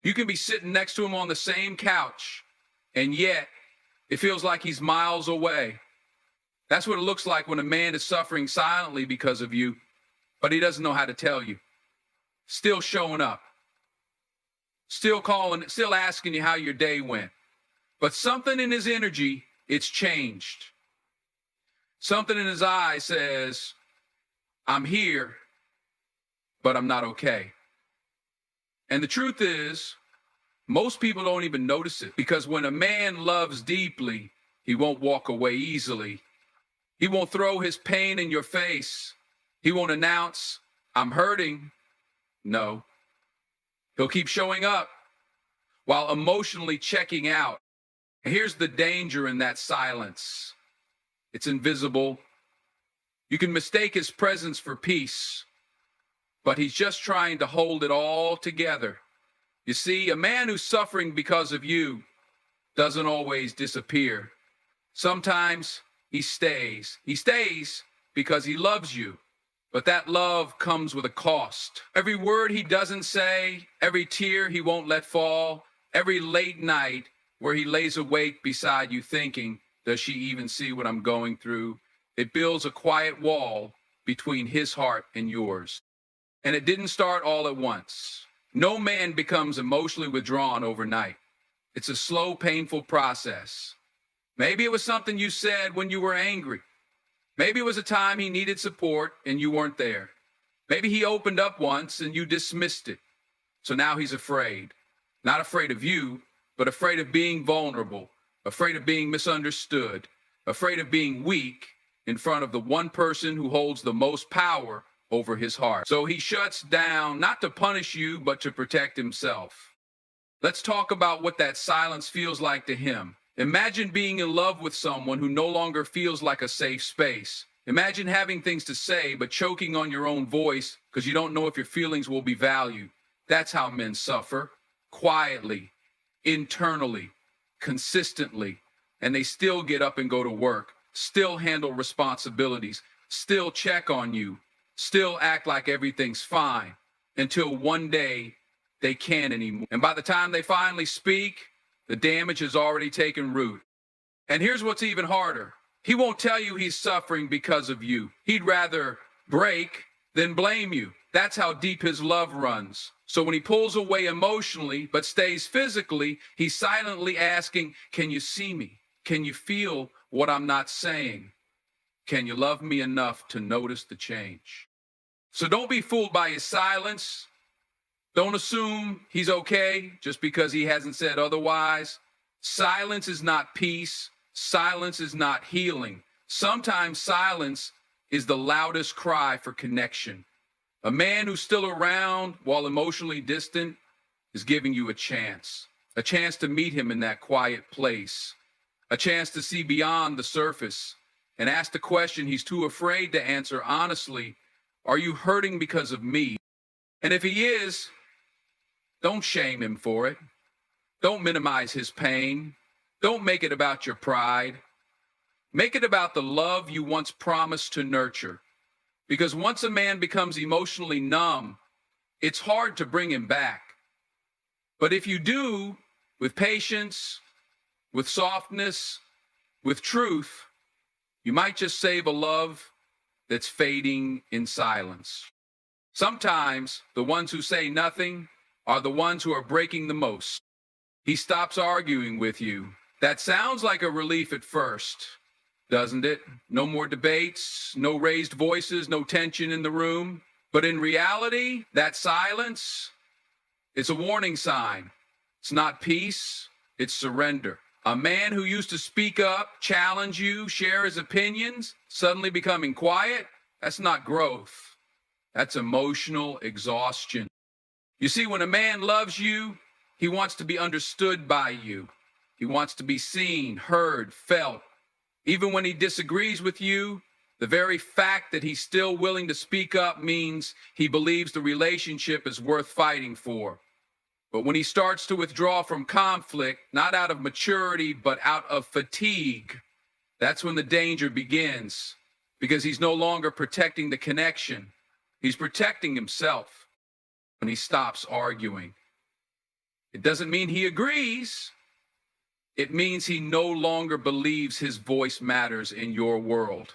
You can be sitting next to him on the same couch, and yet it feels like he's miles away. That's what it looks like when a man is suffering silently because of you, but he doesn't know how to tell you. Still showing up, still calling, still asking you how your day went. But something in his energy, it's changed. Something in his eyes says, I'm here, but I'm not okay. And the truth is, most people don't even notice it, because when a man loves deeply, he won't walk away easily. He won't throw his pain in your face. He won't announce, I'm hurting. No. He'll keep showing up while emotionally checking out. Here's the danger in that silence. It's invisible. You can mistake his presence for peace, but he's just trying to hold it all together. You see, a man who's suffering because of you doesn't always disappear. Sometimes he stays. He stays because he loves you, but that love comes with a cost. Every word he doesn't say, every tear he won't let fall, every late night where he lays awake beside you thinking, does she even see what I'm going through? It builds a quiet wall between his heart and yours. And it didn't start all at once. No man becomes emotionally withdrawn overnight. It's a slow, painful process. Maybe it was something you said when you were angry. Maybe it was a time he needed support and you weren't there. Maybe he opened up once and you dismissed it. So now he's afraid. Not afraid of you, but afraid of being vulnerable, afraid of being misunderstood, afraid of being weak in front of the one person who holds the most power over his heart. So he shuts down, not to punish you, but to protect himself. Let's talk about what that silence feels like to him. Imagine being in love with someone who no longer feels like a safe space. Imagine having things to say, but choking on your own voice because you don't know if your feelings will be valued. That's how men suffer. Quietly, internally, consistently, and they still get up and go to work, still handle responsibilities, still check on you, still act like everything's fine, until one day they can't anymore. And by the time they finally speak, the damage has already taken root. And here's what's even harder. He won't tell you he's suffering because of you. He'd rather break than blame you. That's how deep his love runs. So when he pulls away emotionally but stays physically, he's silently asking, can you see me? Can you feel what I'm not saying? Can you love me enough to notice the change? So don't be fooled by his silence. Don't assume he's okay just because he hasn't said otherwise. Silence is not peace. Silence is not healing. Sometimes silence is the loudest cry for connection. A man who's still around while emotionally distant is giving you a chance to meet him in that quiet place, a chance to see beyond the surface and ask the question he's too afraid to answer honestly. Are you hurting because of me? And if he is, don't shame him for it. Don't minimize his pain. Don't make it about your pride. Make it about the love you once promised to nurture. Because once a man becomes emotionally numb, it's hard to bring him back. But if you do, with patience, with softness, with truth, you might just save a love that's fading in silence. Sometimes the ones who say nothing are the ones who are breaking the most. He stops arguing with you. That sounds like a relief at first, doesn't it? No more debates, no raised voices, no tension in the room. But in reality, that silence, it's a warning sign. It's not peace, it's surrender. A man who used to speak up, challenge you, share his opinions, suddenly becoming quiet, that's not growth. That's emotional exhaustion. You see, when a man loves you, he wants to be understood by you. He wants to be seen, heard, felt. Even when he disagrees with you, the very fact that he's still willing to speak up means he believes the relationship is worth fighting for. But when he starts to withdraw from conflict, not out of maturity, but out of fatigue, that's when the danger begins, because he's no longer protecting the connection. He's protecting himself when he stops arguing. It doesn't mean he agrees. It means he no longer believes his voice matters in your world.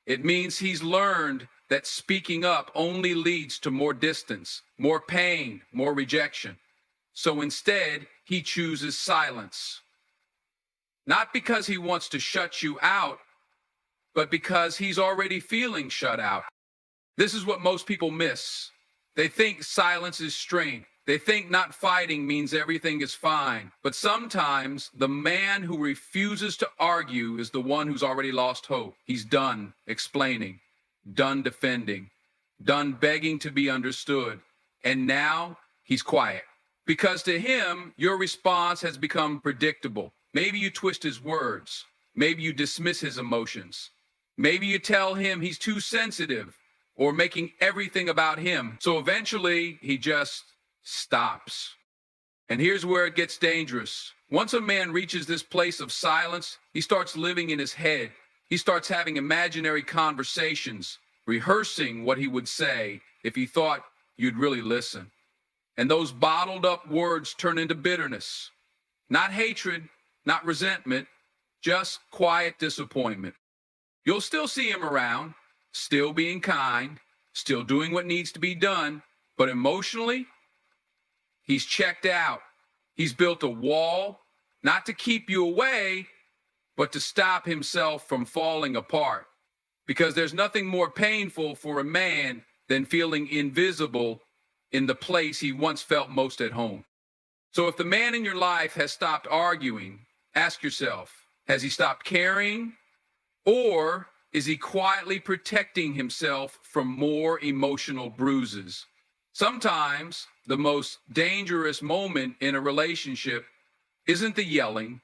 It means he's learned that speaking up only leads to more distance, more pain, more rejection. So instead, he chooses silence. Not because he wants to shut you out, but because he's already feeling shut out. This is what most people miss. They think silence is strength. They think not fighting means everything is fine. But sometimes the man who refuses to argue is the one who's already lost hope. He's done explaining, done defending, done begging to be understood. And now he's quiet. Because to him, your response has become predictable. Maybe you twist his words. Maybe you dismiss his emotions. Maybe you tell him he's too sensitive or making everything about him. So eventually he just stops. And here's where it gets dangerous. Once a man reaches this place of silence, he starts living in his head. He starts having imaginary conversations, rehearsing what he would say if he thought you'd really listen. And those bottled up words turn into bitterness. Not hatred, not resentment, just quiet disappointment. You'll still see him around, still being kind, still doing what needs to be done, but emotionally, he's checked out. He's built a wall, not to keep you away, but to stop himself from falling apart. Because there's nothing more painful for a man than feeling invisible in the place he once felt most at home. So if the man in your life has stopped arguing, ask yourself, has he stopped caring? Or is he quietly protecting himself from more emotional bruises? Sometimes the most dangerous moment in a relationship isn't the yelling,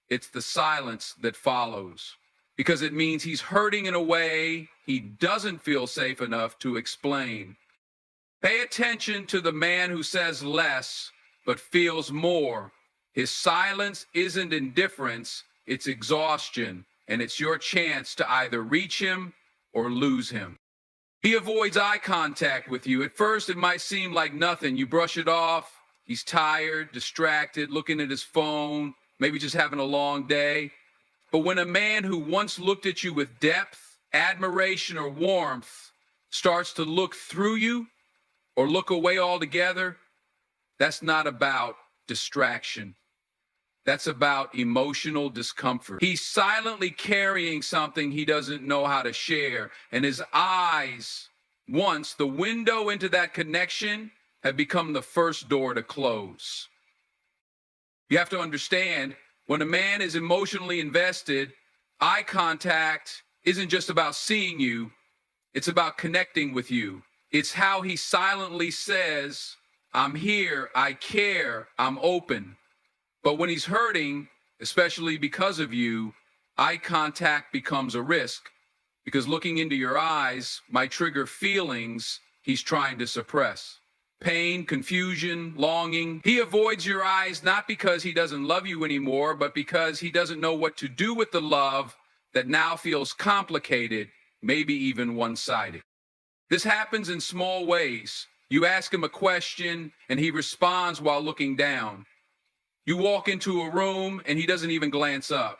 it's the silence that follows. Because it means he's hurting in a way he doesn't feel safe enough to explain. Pay attention to the man who says less but feels more. His silence isn't indifference, it's exhaustion, and it's your chance to either reach him or lose him. He avoids eye contact with you. At first, it might seem like nothing. You brush it off. He's tired, distracted, looking at his phone, maybe just having a long day. But when a man who once looked at you with depth, admiration, or warmth starts to look through you or look away altogether, that's not about distraction. That's about emotional discomfort. He's silently carrying something he doesn't know how to share, and his eyes, once the window into that connection, have become the first door to close. You have to understand, when a man is emotionally invested, eye contact isn't just about seeing you, it's about connecting with you. It's how he silently says, I'm here, I care, I'm open. But when he's hurting, especially because of you, eye contact becomes a risk, because looking into your eyes might trigger feelings he's trying to suppress. Pain, confusion, longing. He avoids your eyes not because he doesn't love you anymore, but because he doesn't know what to do with the love that now feels complicated, maybe even one-sided. This happens in small ways. You ask him a question and he responds while looking down. You walk into a room and he doesn't even glance up.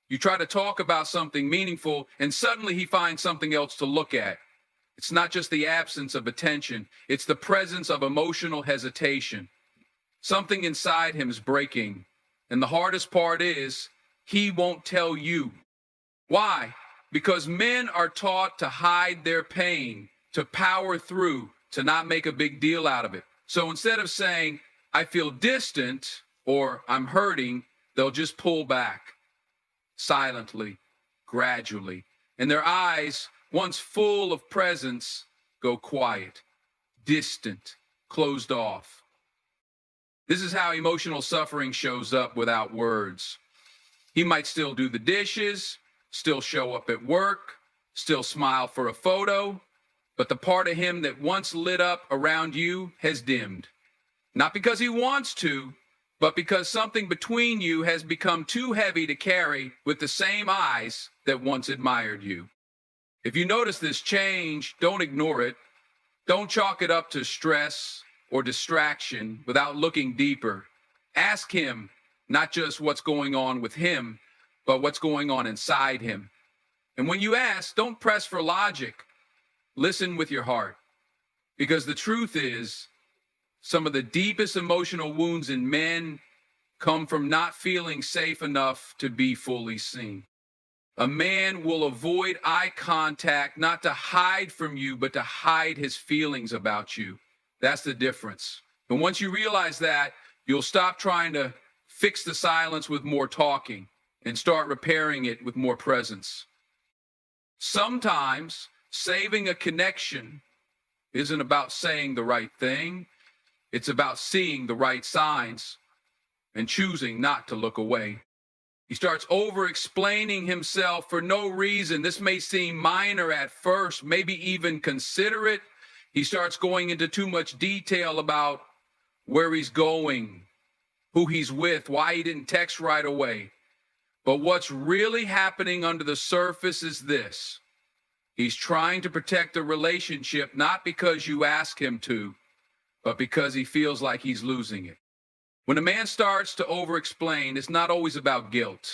You try to talk about something meaningful and suddenly he finds something else to look at. It's not just the absence of attention, it's the presence of emotional hesitation. Something inside him is breaking. And the hardest part is, he won't tell you. Why? Because men are taught to hide their pain, to power through, to not make a big deal out of it. So instead of saying, I feel distant, or I'm hurting, they'll just pull back, silently, gradually. And their eyes, once full of presence, go quiet, distant, closed off. This is how emotional suffering shows up without words. He might still do the dishes, still show up at work, still smile for a photo, but the part of him that once lit up around you has dimmed. Not because he wants to, but because something between you has become too heavy to carry with the same eyes that once admired you. If you notice this change, don't ignore it. Don't chalk it up to stress or distraction without looking deeper. Ask him not just what's going on with him, but what's going on inside him. And when you ask, don't press for logic. Listen with your heart. Because the truth is, some of the deepest emotional wounds in men come from not feeling safe enough to be fully seen. A man will avoid eye contact not to hide from you, but to hide his feelings about you. That's the difference. And once you realize that, you'll stop trying to fix the silence with more talking and start repairing it with more presence. Sometimes saving a connection isn't about saying the right thing. It's about seeing the right signs and choosing not to look away. He starts over-explaining himself for no reason. This may seem minor at first, maybe even considerate. He starts going into too much detail about where he's going, who he's with, why he didn't text right away. But what's really happening under the surface is this. He's trying to protect the relationship, not because you ask him to, but because he feels like he's losing it. When a man starts to over-explain, it's not always about guilt.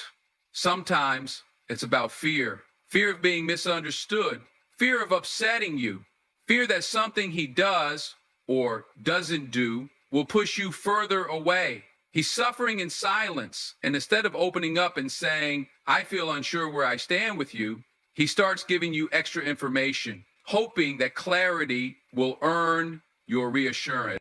Sometimes it's about fear. Fear of being misunderstood. Fear of upsetting you. Fear that something he does or doesn't do will push you further away. He's suffering in silence, and instead of opening up and saying, I feel unsure where I stand with you, he starts giving you extra information, hoping that clarity will earn your reassurance.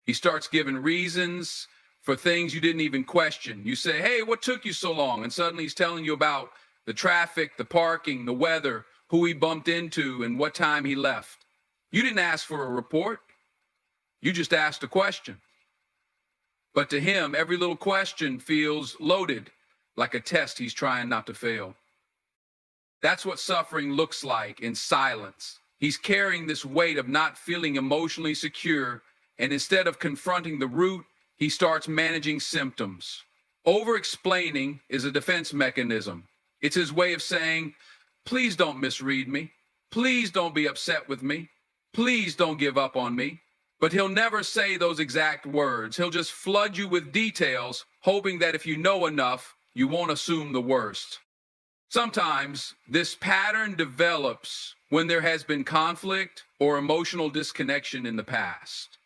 He starts giving reasons for things you didn't even question. You say, hey, what took you so long? And suddenly he's telling you about the traffic, the parking, the weather, who he bumped into, and what time he left. You didn't ask for a report. You just asked a question. But to him, every little question feels loaded, like a test he's trying not to fail. That's what suffering looks like in silence. He's carrying this weight of not feeling emotionally secure, and instead of confronting the root, he starts managing symptoms. Over-explaining is a defense mechanism. It's his way of saying, please don't misread me. Please don't be upset with me. Please don't give up on me. But he'll never say those exact words. He'll just flood you with details, hoping that if you know enough, you won't assume the worst. Sometimes this pattern develops when there has been conflict or emotional disconnection in the past.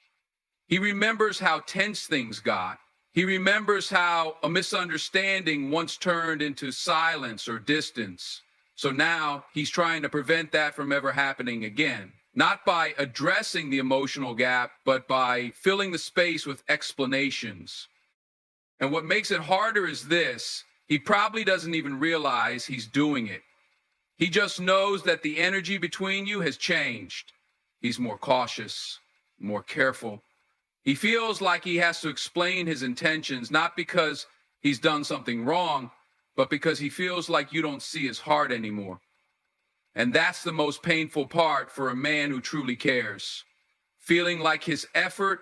He remembers how tense things got. He remembers how a misunderstanding once turned into silence or distance. So now he's trying to prevent that from ever happening again. Not by addressing the emotional gap, but by filling the space with explanations. And what makes it harder is this. He probably doesn't even realize he's doing it. He just knows that the energy between you has changed. He's more cautious, more careful. He feels like he has to explain his intentions, not because he's done something wrong, but because he feels like you don't see his heart anymore. And that's the most painful part for a man who truly cares, feeling like his effort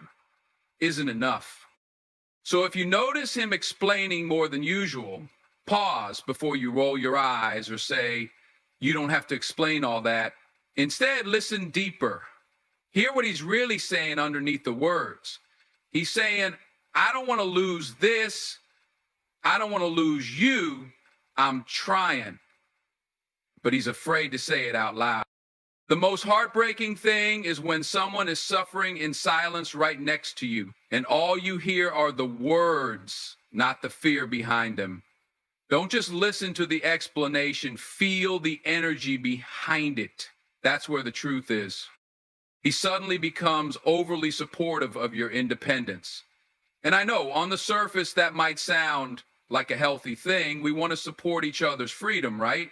isn't enough. So if you notice him explaining more than usual, pause before you roll your eyes or say, you don't have to explain all that. Instead, listen deeper. Hear what he's really saying underneath the words. He's saying, I don't want to lose this. I don't want to lose you. I'm trying. But he's afraid to say it out loud. The most heartbreaking thing is when someone is suffering in silence right next to you, and all you hear are the words, not the fear behind them. Don't just listen to the explanation, feel the energy behind it. That's where the truth is. He suddenly becomes overly supportive of your independence. And I know on the surface that might sound like a healthy thing. We want to support each other's freedom, right?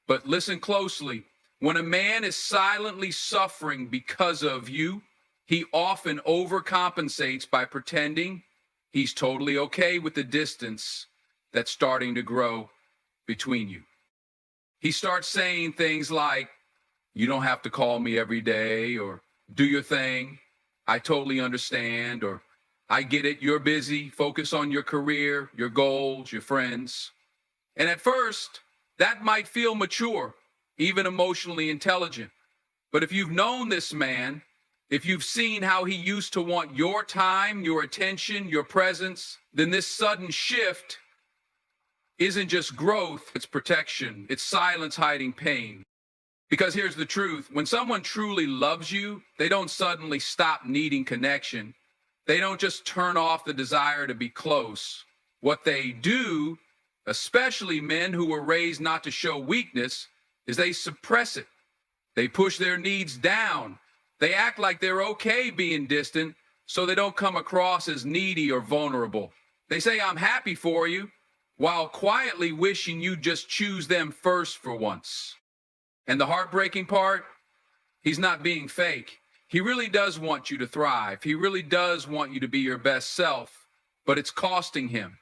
But listen closely. When a man is silently suffering because of you, he often overcompensates by pretending he's totally okay with the distance that's starting to grow between you. He starts saying things like, you don't have to call me every day, or do your thing. I totally understand, or I get it, you're busy, focus on your career, your goals, your friends. And at first, that might feel mature, even emotionally intelligent. But if you've known this man, If you've seen how he used to want your time, your attention, your presence, then this sudden shift isn't just growth, it's protection. It's silence hiding pain. Because here's the truth, when someone truly loves you, they don't suddenly stop needing connection. They don't just turn off the desire to be close. What they do, especially men who were raised not to show weakness, is they suppress it. They push their needs down. They act like they're okay being distant so they don't come across as needy or vulnerable. They say, I'm happy for you, while quietly wishing you just choose them first for once. And the heartbreaking part, he's not being fake. He really does want you to thrive. He really does want you to be your best self, but it's costing him.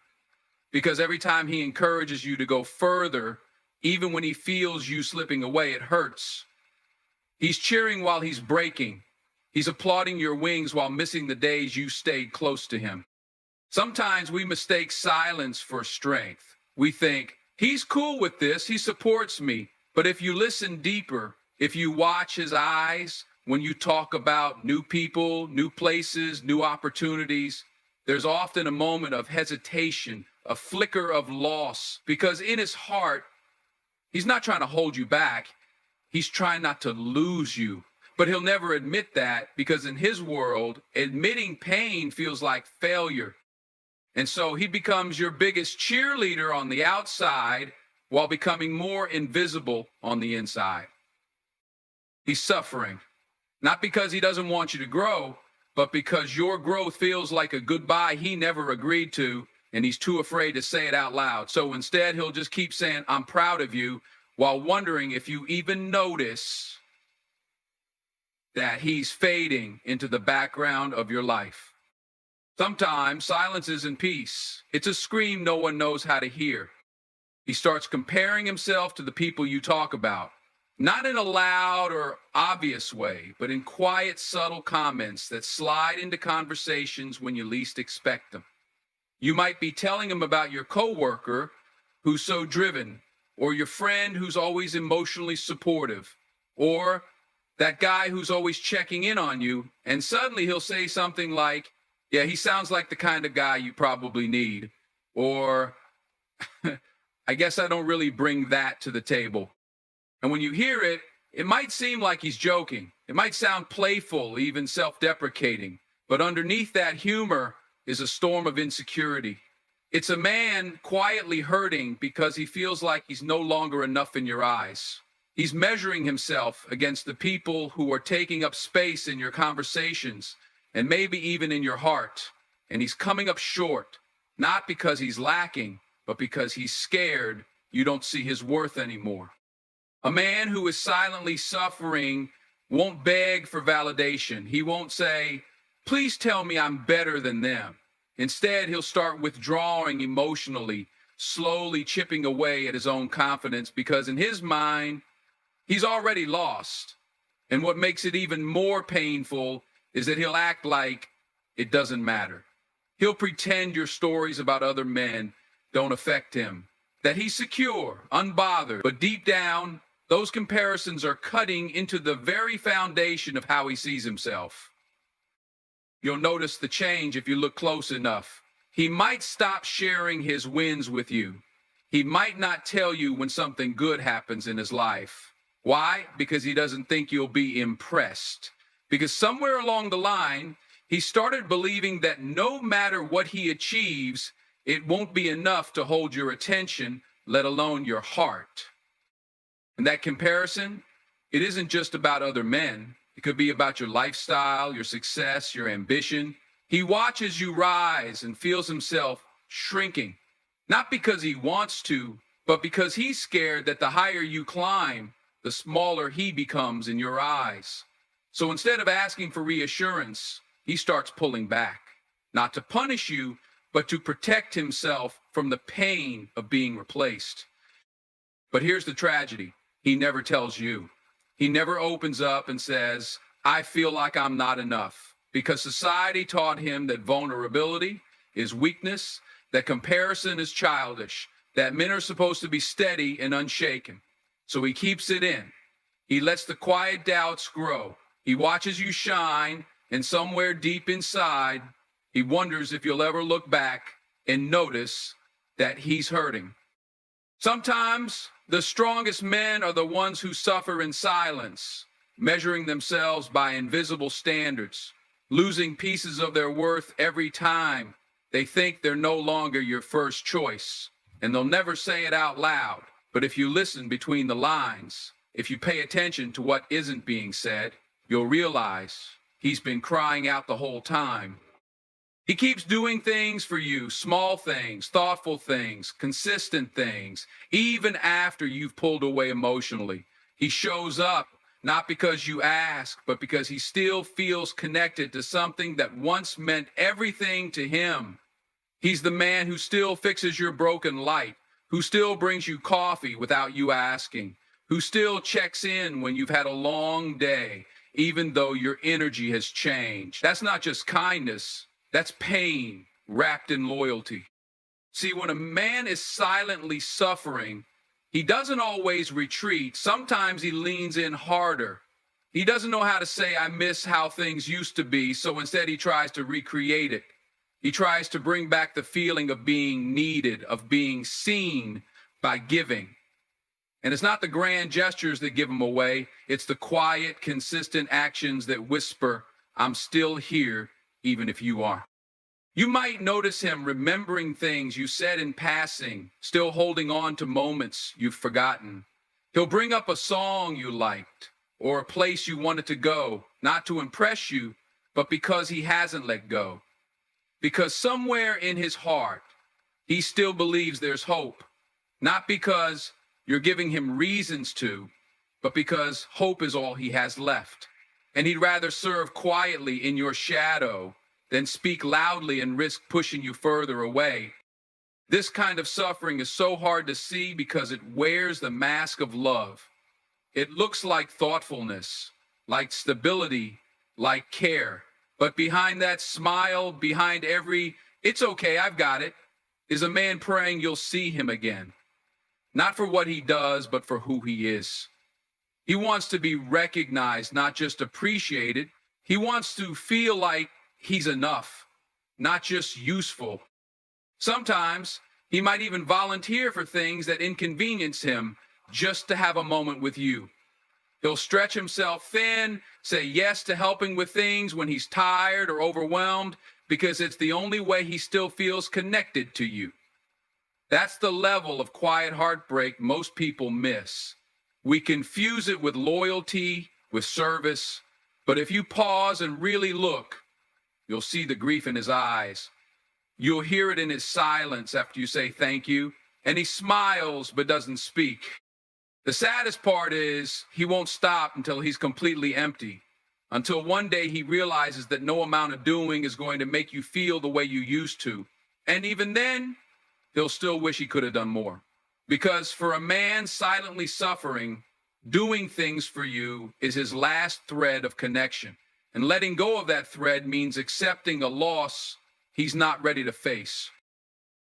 Because every time he encourages you to go further, even when he feels you slipping away, it hurts. He's cheering while he's breaking. He's applauding your wings while missing the days you stayed close to him. Sometimes we mistake silence for strength. We think, he's cool with this, he supports me. But if you listen deeper, if you watch his eyes, when you talk about new people, new places, new opportunities, there's often a moment of hesitation, a flicker of loss, because in his heart, he's not trying to hold you back. He's trying not to lose you. But he'll never admit that because in his world, admitting pain feels like failure. And so he becomes your biggest cheerleader on the outside while becoming more invisible on the inside. He's suffering, not because he doesn't want you to grow, but because your growth feels like a goodbye he never agreed to, and he's too afraid to say it out loud. So instead, he'll just keep saying, I'm proud of you, while wondering if you even notice that he's fading into the background of your life. Sometimes silence isn't peace. It's a scream no one knows how to hear. He starts comparing himself to the people you talk about, not in a loud or obvious way, but in quiet, subtle comments that slide into conversations when you least expect them. You might be telling him about your coworker who's so driven, or your friend who's always emotionally supportive, or that guy who's always checking in on you, and suddenly he'll say something like, yeah, he sounds like the kind of guy you probably need, or I guess I don't really bring that to the table. And when you hear it, it might seem like he's joking. It might sound playful, even self-deprecating, but underneath that humor is a storm of insecurity. It's a man quietly hurting because he feels like he's no longer enough in your eyes. He's measuring himself against the people who are taking up space in your conversations and maybe even in your heart. And he's coming up short, not because he's lacking, but because he's scared you don't see his worth anymore. A man who is silently suffering won't beg for validation. He won't say, please tell me I'm better than them. Instead, he'll start withdrawing emotionally, slowly chipping away at his own confidence because in his mind, he's already lost. And what makes it even more painful is that he'll act like it doesn't matter. He'll pretend your stories about other men don't affect him, that he's secure, unbothered, but deep down, those comparisons are cutting into the very foundation of how he sees himself. You'll notice the change if you look close enough. He might stop sharing his wins with you. He might not tell you when something good happens in his life. Why? Because he doesn't think you'll be impressed. Because somewhere along the line, he started believing that no matter what he achieves, it won't be enough to hold your attention, let alone your heart. And that comparison, it isn't just about other men. It could be about your lifestyle, your success, your ambition. He watches you rise and feels himself shrinking, not because he wants to, but because he's scared that the higher you climb, the smaller he becomes in your eyes. So instead of asking for reassurance, he starts pulling back, not to punish you, but to protect himself from the pain of being replaced. But here's the tragedy. He never tells you. He never opens up and says, I feel like I'm not enough, because society taught him that vulnerability is weakness, that comparison is childish, that men are supposed to be steady and unshaken. So he keeps it in. He lets the quiet doubts grow. He watches you shine, and somewhere deep inside, he wonders if you'll ever look back and notice that he's hurting. Sometimes the strongest men are the ones who suffer in silence, measuring themselves by invisible standards, losing pieces of their worth every time they think they're no longer your first choice. And they'll never say it out loud. But if you listen between the lines, if you pay attention to what isn't being said, you'll realize he's been crying out the whole time. He keeps doing things for you, small things, thoughtful things, consistent things, even after you've pulled away emotionally. He shows up not because you ask, but because he still feels connected to something that once meant everything to him. He's the man who still fixes your broken light, who still brings you coffee without you asking, who still checks in when you've had a long day, even though your energy has changed. That's not just kindness, that's pain wrapped in loyalty. See, when a man is silently suffering, he doesn't always retreat. Sometimes he leans in harder. He doesn't know how to say, I miss how things used to be, so instead he tries to recreate it. He tries to bring back the feeling of being needed, of being seen by giving. And it's not the grand gestures that give him away. It's the quiet, consistent actions that whisper, I'm still here, even if you are. You might notice him remembering things you said in passing, still holding on to moments you've forgotten. He'll bring up a song you liked or a place you wanted to go, not to impress you, but because he hasn't let go. Because somewhere in his heart, he still believes there's hope, not because you're giving him reasons to, but because hope is all he has left. And he'd rather serve quietly in your shadow than speak loudly and risk pushing you further away. This kind of suffering is so hard to see because it wears the mask of love. It looks like thoughtfulness, like stability, like care. But behind that smile, behind every, it's okay, I've got it, is a man praying you'll see him again. Not for what he does, but for who he is. He wants to be recognized, not just appreciated. He wants to feel like he's enough, not just useful. Sometimes he might even volunteer for things that inconvenience him just to have a moment with you. He'll stretch himself thin, say yes to helping with things when he's tired or overwhelmed, because it's the only way he still feels connected to you. That's the level of quiet heartbreak most people miss. We confuse it with loyalty, with service, but if you pause and really look, you'll see the grief in his eyes. You'll hear it in his silence after you say thank you, and he smiles but doesn't speak. The saddest part is he won't stop until he's completely empty, until one day he realizes that no amount of doing is going to make you feel the way you used to. And even then, he'll still wish he could have done more. Because for a man silently suffering, doing things for you is his last thread of connection. And letting go of that thread means accepting a loss he's not ready to face.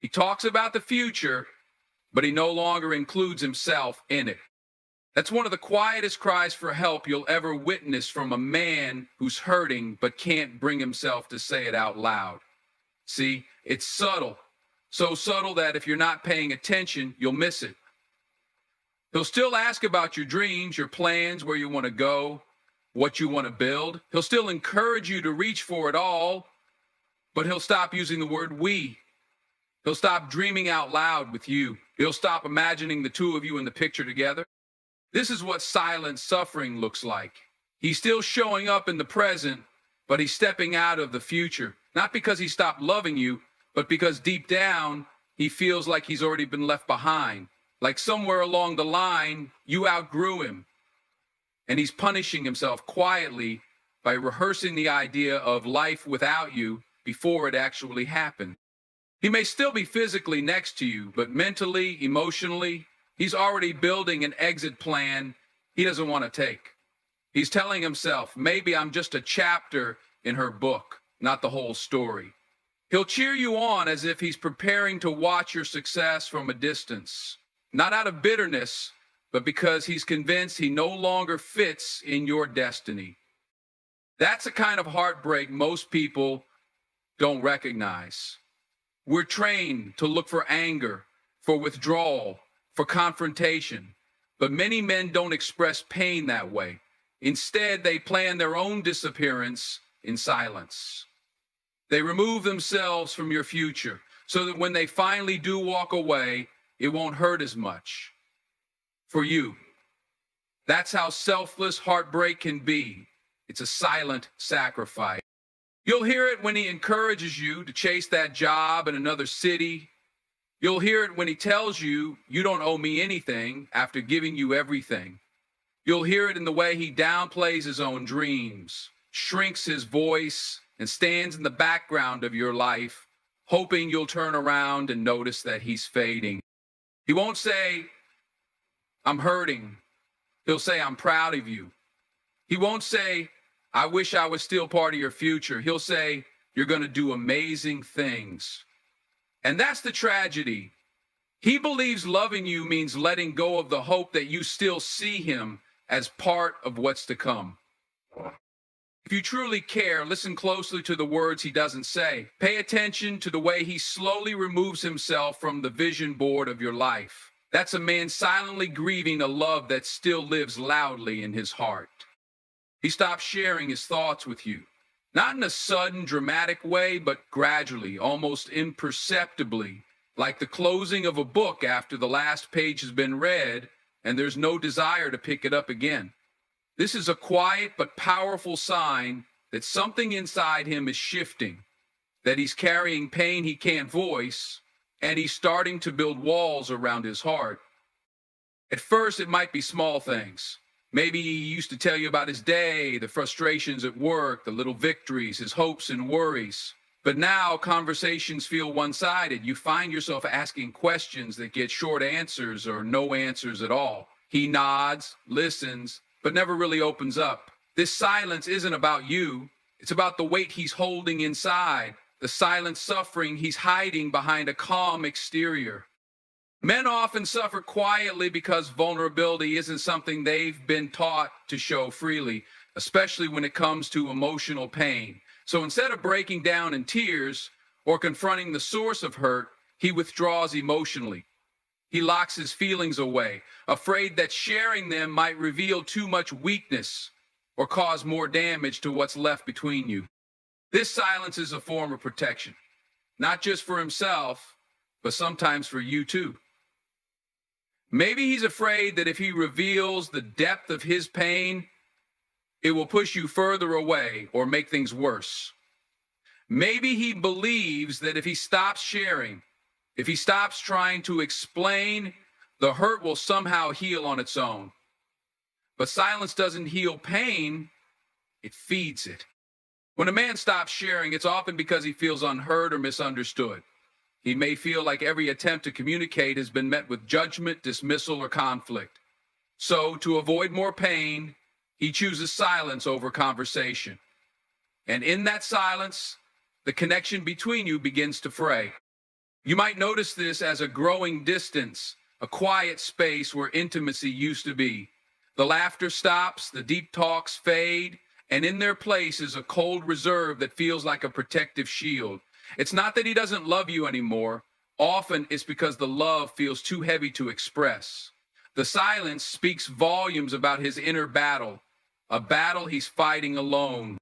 He talks about the future, but he no longer includes himself in it. That's one of the quietest cries for help you'll ever witness from a man who's hurting but can't bring himself to say it out loud. See, it's subtle. So subtle that if you're not paying attention, you'll miss it. He'll still ask about your dreams, your plans, where you want to go, what you want to build. He'll still encourage you to reach for it all, but he'll stop using the word we. He'll stop dreaming out loud with you. He'll stop imagining the two of you in the picture together. This is what silent suffering looks like. He's still showing up in the present, but he's stepping out of the future. Not because he stopped loving you, but because deep down, he feels like he's already been left behind. Like somewhere along the line, you outgrew him. And he's punishing himself quietly by rehearsing the idea of life without you before it actually happened. He may still be physically next to you, but mentally, emotionally, he's already building an exit plan he doesn't want to take. He's telling himself, maybe I'm just a chapter in her book, not the whole story. He'll cheer you on as if he's preparing to watch your success from a distance, not out of bitterness, but because he's convinced he no longer fits in your destiny. That's a kind of heartbreak most people don't recognize. We're trained to look for anger, for withdrawal, for confrontation, but many men don't express pain that way. Instead, they plan their own disappearance in silence. They remove themselves from your future so that when they finally do walk away, it won't hurt as much for you. That's how selfless heartbreak can be. It's a silent sacrifice. You'll hear it when he encourages you to chase that job in another city. You'll hear it when he tells you, you don't owe me anything after giving you everything. You'll hear it in the way he downplays his own dreams, shrinks his voice, and stands in the background of your life, hoping you'll turn around and notice that he's fading. He won't say, I'm hurting. He'll say, I'm proud of you. He won't say, I wish I was still part of your future. He'll say, you're going to do amazing things. And that's the tragedy. He believes loving you means letting go of the hope that you still see him as part of what's to come. If you truly care, listen closely to the words he doesn't say. Pay attention to the way he slowly removes himself from the vision board of your life. That's a man silently grieving a love that still lives loudly in his heart. He stops sharing his thoughts with you, not in a sudden, dramatic way, but gradually, almost imperceptibly, like the closing of a book after the last page has been read and there's no desire to pick it up again. This is a quiet but powerful sign that something inside him is shifting, that he's carrying pain he can't voice, and he's starting to build walls around his heart. At first, it might be small things. Maybe he used to tell you about his day, the frustrations at work, the little victories, his hopes and worries. But now conversations feel one-sided. You find yourself asking questions that get short answers or no answers at all. He nods, listens, but never really opens up. This silence isn't about you. It's about the weight he's holding inside, the silent suffering he's hiding behind a calm exterior. Men often suffer quietly because vulnerability isn't something they've been taught to show freely, especially when it comes to emotional pain. So instead of breaking down in tears or confronting the source of hurt, he withdraws emotionally. He locks his feelings away, afraid that sharing them might reveal too much weakness or cause more damage to what's left between you. This silence is a form of protection, not just for himself, but sometimes for you too. Maybe he's afraid that if he reveals the depth of his pain, it will push you further away or make things worse. Maybe he believes that if he stops sharing, if he stops trying to explain, the hurt will somehow heal on its own. But silence doesn't heal pain, it feeds it. When a man stops sharing, it's often because he feels unheard or misunderstood. He may feel like every attempt to communicate has been met with judgment, dismissal, or conflict. So, to avoid more pain, he chooses silence over conversation. And in that silence, the connection between you begins to fray. You might notice this as a growing distance, a quiet space where intimacy used to be. The laughter stops, the deep talks fade, and in their place is a cold reserve that feels like a protective shield. It's not that he doesn't love you anymore. Often it's because the love feels too heavy to express. The silence speaks volumes about his inner battle, a battle he's fighting alone.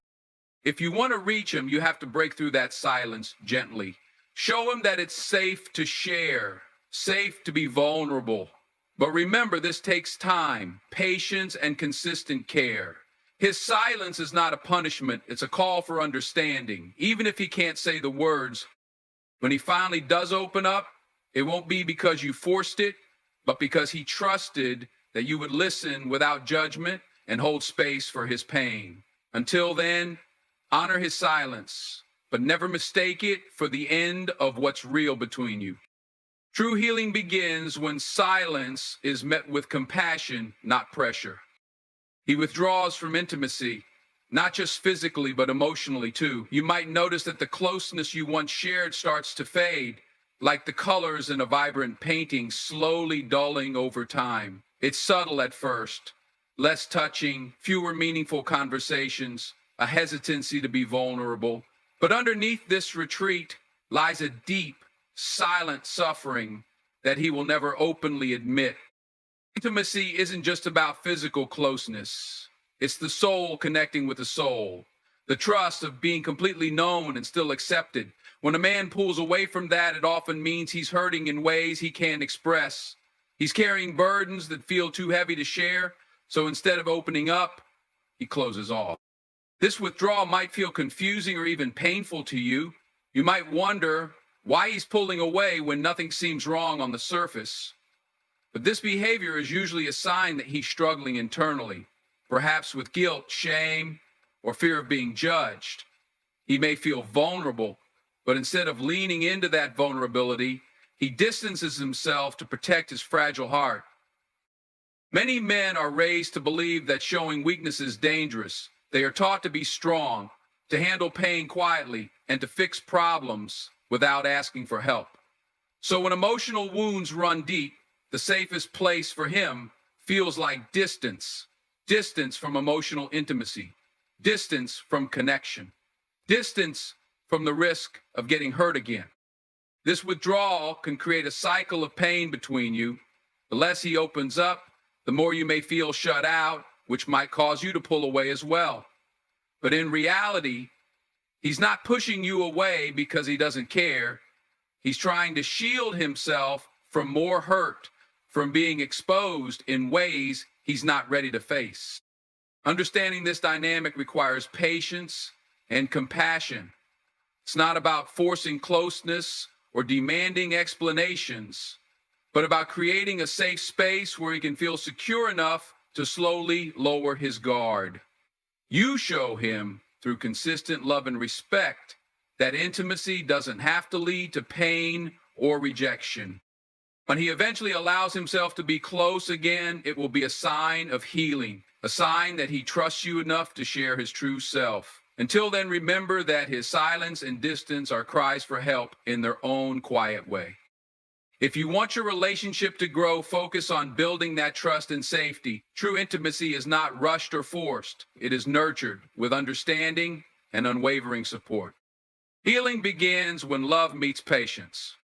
If you want to reach him, you have to break through that silence gently. Show him that it's safe to share, safe to be vulnerable. But remember, this takes time, patience, and consistent care. His silence is not a punishment, it's a call for understanding. Even if he can't say the words, when he finally does open up, it won't be because you forced it, but because he trusted that you would listen without judgment and hold space for his pain. Until then, honor his silence, but never mistake it for the end of what's real between you. True healing begins when silence is met with compassion, not pressure. He withdraws from intimacy, not just physically, but emotionally too. You might notice that the closeness you once shared starts to fade, like the colors in a vibrant painting slowly dulling over time. It's subtle at first, less touching, fewer meaningful conversations, a hesitancy to be vulnerable. But underneath this retreat lies a deep, silent suffering that he will never openly admit. Intimacy isn't just about physical closeness. It's the soul connecting with the soul, the trust of being completely known and still accepted. When a man pulls away from that, it often means he's hurting in ways he can't express. He's carrying burdens that feel too heavy to share, so instead of opening up, he closes off. This withdrawal might feel confusing or even painful to you. You might wonder why he's pulling away when nothing seems wrong on the surface. But this behavior is usually a sign that he's struggling internally, perhaps with guilt, shame, or fear of being judged. He may feel vulnerable, but instead of leaning into that vulnerability, he distances himself to protect his fragile heart. Many men are raised to believe that showing weakness is dangerous. They are taught to be strong, to handle pain quietly, and to fix problems without asking for help. So when emotional wounds run deep, the safest place for him feels like distance. Distance from emotional intimacy. Distance from connection. Distance from the risk of getting hurt again. This withdrawal can create a cycle of pain between you. The less he opens up, the more you may feel shut out, which might cause you to pull away as well. But in reality, he's not pushing you away because he doesn't care. He's trying to shield himself from more hurt, from being exposed in ways he's not ready to face. Understanding this dynamic requires patience and compassion. It's not about forcing closeness or demanding explanations, but about creating a safe space where he can feel secure enough to slowly lower his guard. You show him through consistent love and respect that intimacy doesn't have to lead to pain or rejection. When he eventually allows himself to be close again, it will be a sign of healing, a sign that he trusts you enough to share his true self. Until then, remember that his silence and distance are cries for help in their own quiet way. If you want your relationship to grow, focus on building that trust and safety. True intimacy is not rushed or forced. It is nurtured with understanding and unwavering support. Healing begins when love meets patience,